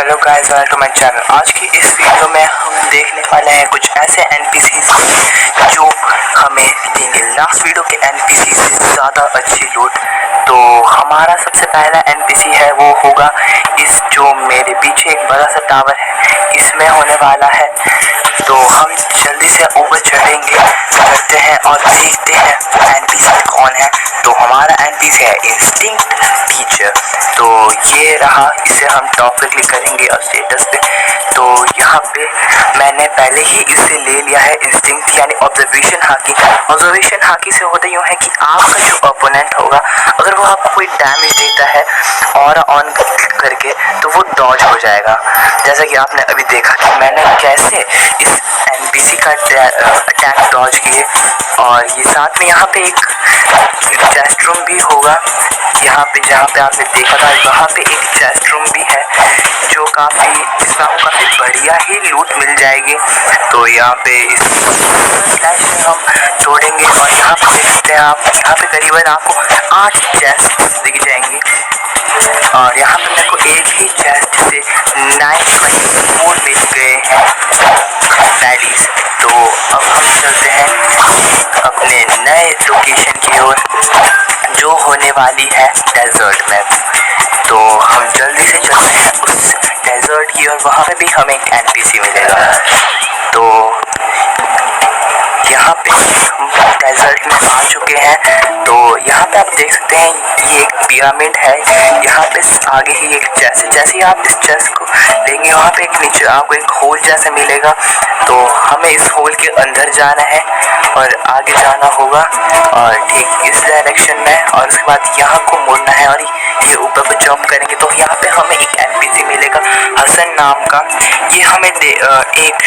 Hello guys, welcome to my channel. आज की इस वीडियो में हम देखने वाले हैं कुछ ऐसे एनपीसीज जो हमें देंगे लास्ट वीडियो के एनपीसी से ज़्यादा अच्छी लूट। तो हमारा सबसे पहला एनपीसी है वो होगा इस जो मेरे पीछे एक बड़ा सा टावर है, इसमें होने वाला है। तो हम जल्दी से ऊपर चढ़ते हैं और देखते हैं एनपीसी कौन है। तो हमारा एनपीसी है इंस्टिंक्ट टीचर। तो ये रहा, इसे हम टॉप पे क्लिक करेंगे और स्टेटस पे। तो यहाँ पे मैंने पहले ही इसे ले लिया है इंस्टिंक्ट यानी ऑब्जर्वेशन हाकी। ऑब्जर्वेशन हाकी से होता यूँ है कि आपका जो ओपोनेंट होगा अगर वो आपको कोई डैमेज देता है और ऑन करके तो वो डॉज हो जाएगा। जैसा कि आपने अभी देखा कि मैंने कैसे इस एनपीसी का अटैक डॉज किए। और ये साथ में यहाँ पे एक चेस्ट रूम भी होगा। यहाँ पे जहाँ पे आपने देखा था वहाँ पे एक चेस्ट रूम भी है जो इसमें आपको काफ़ी बढ़िया ही लूट मिल जाएगी। तो यहाँ पे इस फ्लैश में हम छोड़ेंगे और यहाँ पे देख सकते हैं आप, यहाँ पे करीबन आपको 8 चेस्ट दिख जाएंगी। और यहाँ पे मेरे को एक ही चेस्ट से 924 मिल गए हैं पैडीज। तो अब हम चलते हैं अपने नए लोकेशन की ओर जो होने वाली है डेजर्ट में। तो हम जल्दी से चलते हैं उस डेजर्ट की और वहाँ पे भी हमें एक एनपीसी मिलेगा। तो यहाँ पे हम डेजर्ट में आ चुके हैं। तो यहाँ पे आप देख सकते हैं ये एक पिरामिड है। यहाँ पे आगे ही एक जैसे ही आप इस चेस्ट को लेंगे वहाँ पे एक नीचे आपको एक होल जैसा मिलेगा। तो हमें इस होल के अंदर जाना है और आगे जाना होगा और ठीक इस डायरेक्शन में, और उसके बाद यहाँ को मुड़ना है और ये ऊपर को जंप करेंगे तो यहाँ पे हमें एक एनपीसी मिलेगा हसन नाम का। ये हमें एक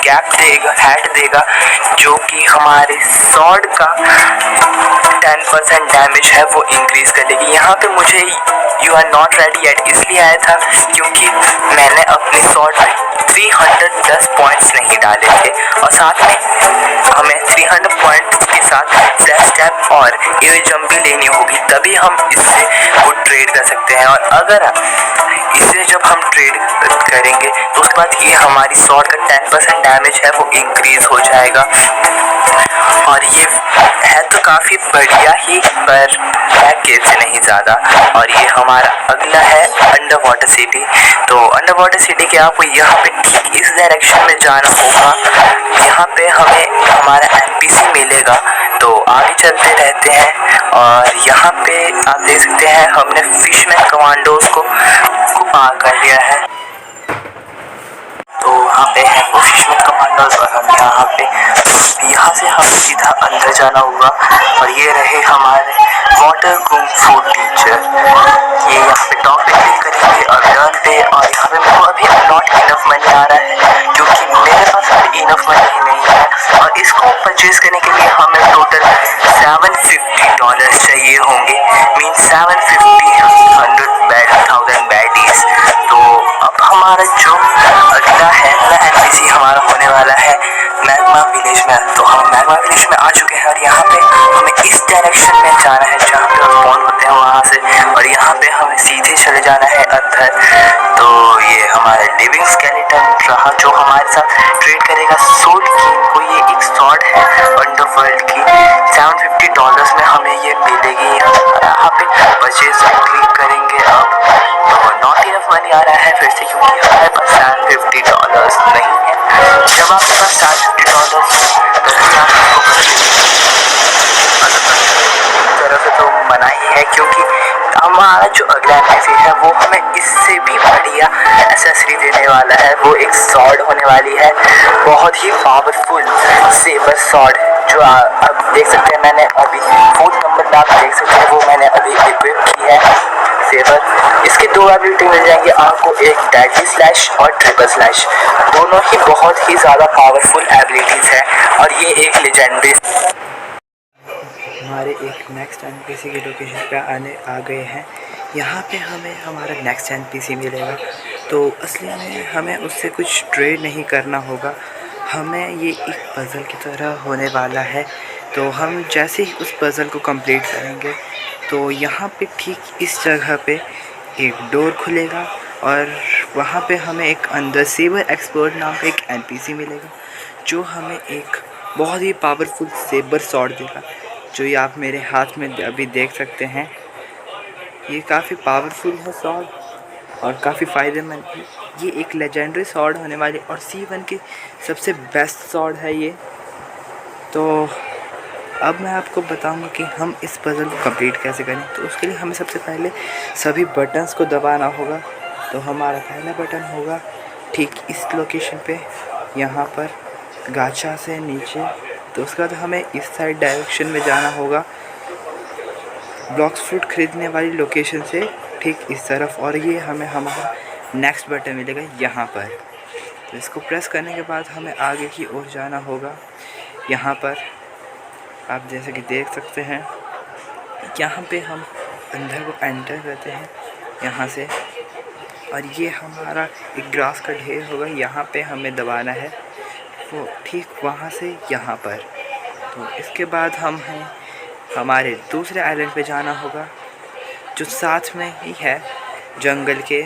कैप देगा, हैट देगा जो कि हमारे स्वॉर्ड का 10% डैमेज है वो इंक्रीज कर देगी। यहाँ पे मुझे you are not ready yet इसलिए आया था क्योंकि मैंने अपने स्वॉर्ड में 310 पॉइंट्स नहीं डाले थे और साथ में हमें 300 पॉइंट्स के साथ ज़ेड स्टेप और एयर जंप भी लेनी होगी, तभी हम इससे वो ट्रेड कर सकते हैं। और अगर इसे जब हम ट्रेड करेंगे तो उसके बाद ये हमारी स्वॉर्ड का 10% डैमेज है वो इंक्रीज हो जाएगा। और ये है तो काफ़ी बढ़िया ही, पर पैकेज से नहीं ज़्यादा। और ये हमारा अगला है अंडर वाटर सिटी। तो अंडर वाटर सिटी के आपको यहाँ पे ठीक इस डायरेक्शन में जाना होगा। यहाँ पे हमें हमारा एनपीसी मिलेगा। तो आगे चलते रहते हैं और यहाँ पे आप देख सकते हैं हमने फिशमैन कमांडोज को पार कर लिया है। तो वहाँ पे है वो फिशमैन कमांडोज और हम यहाँ से हम सीधा अंदर जाना होगा। और ये रहे हमारे वाटर कुंग फू टीचर। ये यहाँ पे टॉप पे क्लिक करेंगे और लर्न पे, और यहाँ पे मेरे को अभी नॉट इनफ मनी आ रहा है क्योंकि मेरे पास अभी इनफ मनी ही नहीं है। और इसको परचेज करने के लिए हमें टोटल $750 चाहिए होंगे, मीन 750 बैडीज। तो अब हमारा जो अगला है एनपीसी हमारा होने वाला है मैग्मा विलेज में। तो हम मैग्मा विलेज में आ चुके हैं और यहाँ पे हमें इस डायरेक्शन में जाना है जहाँ पे हम स्पॉन होते हैं वहाँ से, और यहाँ पे हमें सीधे चले जाना है अंदर। तो ये हमारा लिविंग स्केलेटन रहा जो हमारे साथ ट्रेड करेगा सोल की। को ये एक स्वॉर्ड है अंडरवर्ल्ड की, $750 में हमें ये मिलेगी। यहाँ पे परचेज पे क्लिक करेंगे अब। तो नॉट इनफ मनी आ रहा है फिर से क्योंकि हमारे पास $750 नहीं है। जब आपके पास $750 तरफ तो मना ही है क्योंकि हमारा जो अगला एनपीसी है वो हमें इससे भी बढ़िया एसेसरी देने वाला है। वो एक स्वॉर्ड होने वाली है, बहुत ही पावरफुल सेबर स्वॉर्ड जो आप देख सकते हैं। मैंने अभी 4th नंबर पे आप देख सकते हैं वो मैंने अभी इक्विप की है सेबर। इसके 2 एबिलिटी मिल जाएंगे आपको, एक डेडली स्लैश और ट्रिपल स्लैश। दोनों ही बहुत ही ज़्यादा पावरफुल एबिलिटीज़ है और ये एक लेजेंडरी। हमारे एक नेक्स्ट एनपीसी की लोकेशन पे आ गए हैं। यहाँ पे हमें हमारा नेक्स्ट एनपीसी मिलेगा। तो असली में हमें उससे कुछ ट्रेड नहीं करना होगा, हमें ये एक पज़ल की तरह होने वाला है। तो हम जैसे ही उस पज़ल को कंप्लीट करेंगे तो यहाँ पे ठीक इस जगह पे एक डोर खुलेगा और वहाँ पे हमें एक अंदर सेबर एक्सपर्ट नाम का एक एनपीसी मिलेगा, जो हमें एक बहुत ही पावरफुल सेबर सॉर्ड देगा, जो ये आप मेरे हाथ में अभी देख सकते हैं। ये काफ़ी पावरफुल है सॉर्ड और काफ़ी फ़ायदेमंद है। ये एक लेजेंडरी सॉर्ड होने वाली और C1 की सबसे बेस्ट सॉर्ड है ये। तो अब मैं आपको बताऊंगा कि हम इस पज़ल को कंप्लीट कैसे करें। तो उसके लिए हमें सबसे पहले सभी बटन्स को दबाना होगा। तो हमारा पहला बटन होगा ठीक इस लोकेशन पे, यहाँ पर गाचा से नीचे। तो उसके बाद हमें इस साइड डायरेक्शन में जाना होगा, ब्लॉक्स फ्रूट ख़रीदने वाली लोकेशन से ठीक इस तरफ, और ये हमें हमारा नेक्स्ट बटन मिलेगा यहाँ पर। तो इसको प्रेस करने के बाद हमें आगे की ओर जाना होगा। यहाँ पर आप जैसे कि देख सकते हैं, यहाँ पे हम अंदर को एंटर करते हैं यहाँ से, और ये हमारा एक ग्रास का ढेर होगा, यहाँ पे हमें दबाना है, वो ठीक वहाँ से यहाँ पर। तो इसके बाद हम हैं हमारे दूसरे आइलैंड पे जाना होगा, जो साथ में ही है जंगल के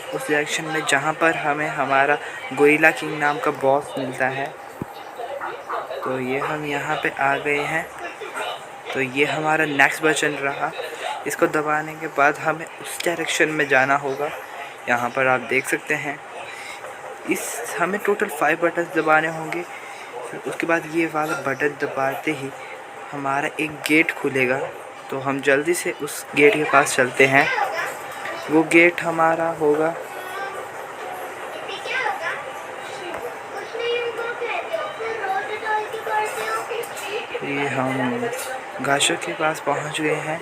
उस डायरेक्शन में, जहाँ पर हमें हमारा गोरिल्ला किंग नाम का बॉस मिलता है। तो ये हम यहाँ पे आ गए हैं। तो ये हमारा नेक्स्ट बटन रहा, इसको दबाने के बाद हमें उस डायरेक्शन में जाना होगा। यहाँ पर आप देख सकते हैं, इस हमें टोटल 5 बटन दबाने होंगे। फिर उसके बाद ये वाला बटन दबाते ही हमारा एक गेट खुलेगा। तो हम जल्दी से उस गेट के पास चलते हैं। वो गेट हमारा होगा ये, हम गाशो के पास पहुंच गए हैं।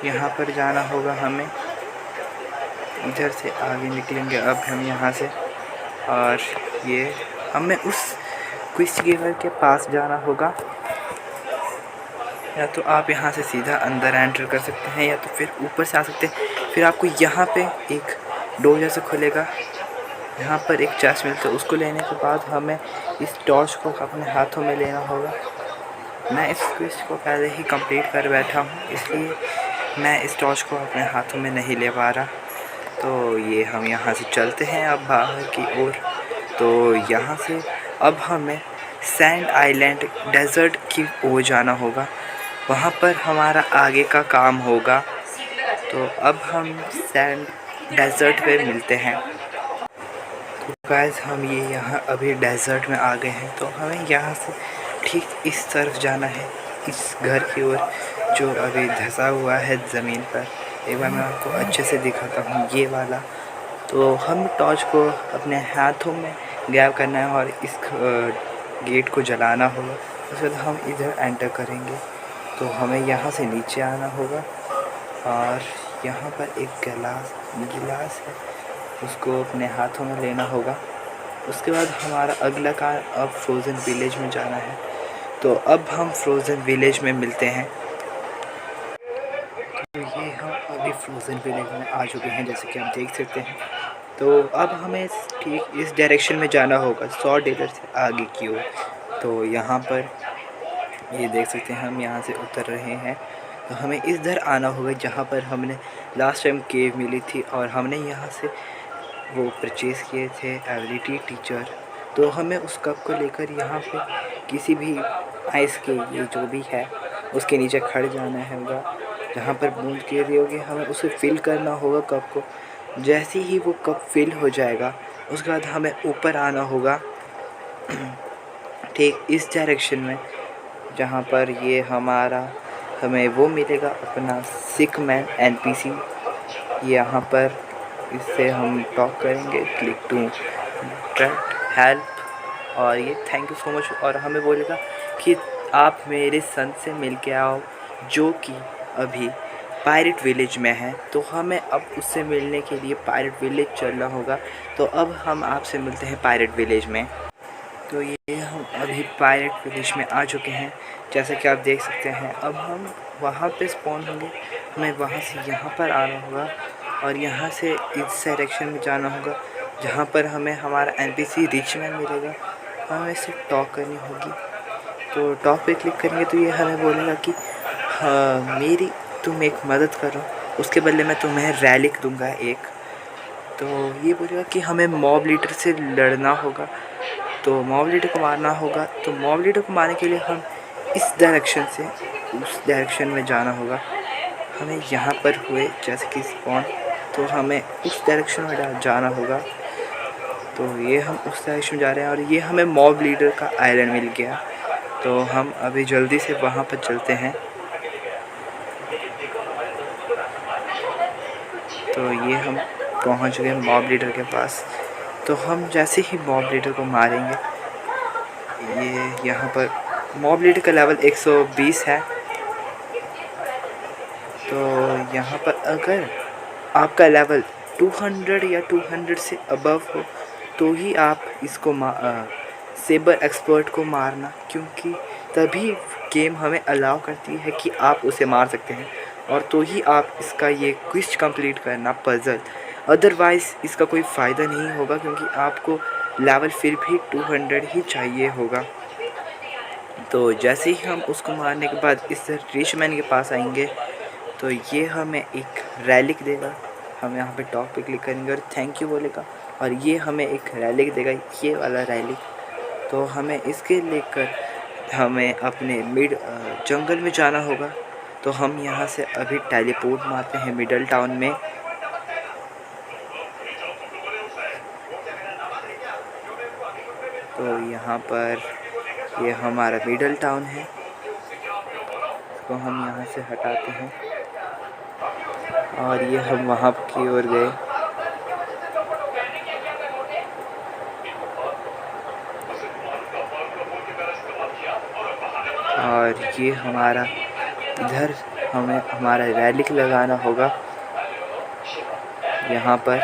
यहाँ पर जाना होगा हमें, इधर से आगे निकलेंगे अब हम यहाँ से, और ये हमें उस क्विस्ट गिवर के पास जाना होगा। या तो आप यहाँ से सीधा अंदर एंटर कर सकते हैं, या तो फिर ऊपर से आ सकते हैं। फिर आपको यहाँ पे एक डोर जैसा खुलेगा, यहाँ पर एक चेस्ट मिलता है, उसको लेने के बाद हमें इस टॉर्च को अपने हाथों में लेना होगा। मैं इस क्विस्ट को पहले ही कंप्लीट कर बैठा हूँ, इसलिए मैं इस टॉर्च को अपने हाथों में नहीं ले पा रहा। तो ये हम यहाँ से चलते हैं अब बाहर की ओर। तो यहाँ से अब हमें सैंड आइलैंड डेज़र्ट की ओर जाना होगा, वहाँ पर हमारा आगे का काम होगा। तो अब हम सैंड डेज़र्ट पे मिलते हैं। तो गाइस हम ये यहाँ अभी डेज़र्ट में आ गए हैं। तो हमें यहाँ से ठीक इस तरफ जाना है, इस घर की ओर जो अभी धंसा हुआ है ज़मीन पर। एक बार मैं आपको अच्छे से दिखाता हूँ, ये वाला। तो हम टॉर्च को अपने हाथों में ग्रैब करना है और इस गेट को जलाना होगा। उसके बाद हम इधर एंटर करेंगे। तो हमें यहाँ से नीचे आना होगा, और यहाँ पर एक गिलास है, उसको अपने हाथों में लेना होगा। उसके बाद हमारा अगला काम अब फ्रोज़न विलेज में जाना है। तो अब हम फ्रोज़न विलेज में मिलते हैं। तो ये हम अभी फ्रोज़न विलेज में आ चुके हैं, जैसे कि आप देख सकते हैं। तो अब हमें ठीक इस डायरेक्शन में जाना होगा, 100 डॉलर से आगे की ओर। तो यहाँ पर ये देख सकते हैं, हम यहाँ से उतर रहे हैं। तो हमें इधर आना होगा, जहाँ पर हमने लास्ट टाइम केव मिली थी, और हमने यहाँ से वो परचेज़ किए थे एबिलिटी टीचर। तो हमें उस कप को लेकर यहाँ पे किसी भी आइस के ये जो भी है उसके नीचे खड़ जाना होगा, जहाँ पर बूंद गिर रही होगी हमें उसे फिल करना होगा कप को। जैसे ही वो कप फिल हो जाएगा, उसके बाद हमें ऊपर आना होगा ठीक इस डायरेक्शन में, जहाँ पर ये हमें वो मिलेगा अपना सिक मैन एनपीसी। यहाँ पर इससे हम टॉक करेंगे, क्लिक टू ट्रैक हेल्प, और ये थैंक यू सो मच, और हमें बोलेगा कि आप मेरे सन से मिल के आओ, जो कि अभी पायरेट विलेज में है। तो हमें अब उससे मिलने के लिए पायरेट विलेज चलना होगा। तो अब हम आपसे मिलते हैं पायरेट विलेज में। तो ये हम अभी पायरेट विलेज में आ चुके हैं, जैसा कि आप देख सकते हैं। अब हम वहाँ पे स्पॉन होंगे, हमें वहाँ से यहाँ पर आना होगा, और यहाँ से इस डायरेक्शन में जाना होगा, जहाँ पर हमें हमारा एनपीसी रिचमैन मिलेगा। हमें इससे टॉक करनी होगी। तो टॉक पे क्लिक करेंगे तो ये हमें बोलेगा कि हाँ मेरी तुम एक मदद करो। उसके बदले मैं तुम्हें रैलिक दूंगा एक। तो ये बोलेगा कि हमें मॉब लीडर से लड़ना होगा, तो मॉब लीडर को मारना होगा। तो मॉब लीडर को मारने के लिए हम इस डायरेक्शन से उस डायरेक्शन में जाना होगा। हमें यहाँ पर हुए जैसे कि स्पॉन, तो हमें उस डायरेक्शन में जाना होगा। तो ये हम उस डायरेक्शन में जा रहे हैं और ये हमें मॉब लीडर का आइलैंड मिल गया। तो हम अभी जल्दी से वहाँ पर चलते हैं। तो ये हम पहुँच गए मॉब लीडर के पास। तो हम जैसे ही मॉब लीडर को मारेंगे, ये यहाँ पर मॉब लीडर का लेवल 120 है। तो यहाँ पर अगर आपका लेवल 200 या 200 से अबव हो तो ही आप इसको सेबर एक्सपर्ट को मारना, क्योंकि तभी गेम हमें अलाउ करती है कि आप उसे मार सकते हैं, और तो ही आप इसका ये क्विज कंप्लीट करना पजल। अदरवाइज़ इसका कोई फ़ायदा नहीं होगा, क्योंकि आपको लेवल फिर भी 200 ही चाहिए होगा। तो जैसे ही हम उसको मारने के बाद इस रिचमैन के पास आएंगे, तो ये हमें एक रैलिक देगा। हम यहाँ पे टॉप पे क्लिक करेंगे और थैंक यू बोलेगा, और ये हमें एक रैलिक देगा, ये वाला रैलिक। तो हमें इसके लेकर हमें अपने जंगल में जाना होगा। तो हम यहाँ से अभी टेलीपोर्ट मारते हैं मिडल टाउन में। तो यहाँ पर ये हमारा मिडल टाउन है, इसको हम यहाँ से हटाते हैं और ये हम वहाँ की ओर गए। और ये हमारा इधर हमें हमारा रैलिक लगाना होगा यहाँ पर,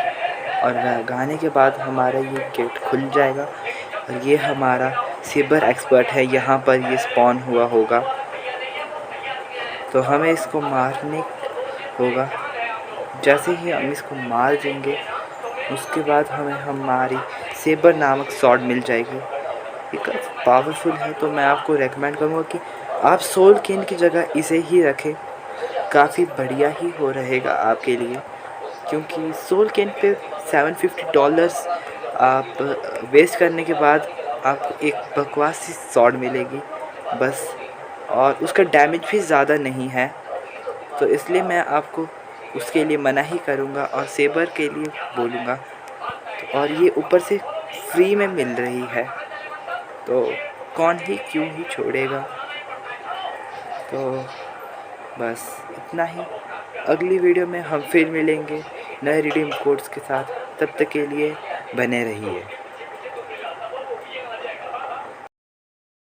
और लगाने के बाद हमारा ये गेट खुल जाएगा और ये हमारा सेबर एक्सपर्ट है, यहाँ पर ये स्पॉन हुआ होगा। तो हमें इसको मारने होगा। जैसे ही हम इसको मार देंगे उसके बाद हमें हमारी सेबर नामक स्वॉर्ड मिल जाएगी। ये पावरफुल है, तो मैं आपको रेकमेंड करूँगा कि आप सोल केन की जगह इसे ही रखें, काफ़ी बढ़िया ही हो रहेगा आपके लिए, क्योंकि सोल केन पे $750 आप वेस्ट करने के बाद आपको एक बकवास सी स्वॉर्ड मिलेगी बस, और उसका डैमेज भी ज़्यादा नहीं है। तो इसलिए मैं आपको उसके लिए मना ही करूँगा और सेबर के लिए बोलूँगा। और ये ऊपर से फ्री में मिल रही है, तो कौन ही क्यों ही छोड़ेगा। तो बस इतना ही। अगली वीडियो में हम फिर मिलेंगे नए रिडीम कोड्स के साथ। तब तक के लिए बने रहिए।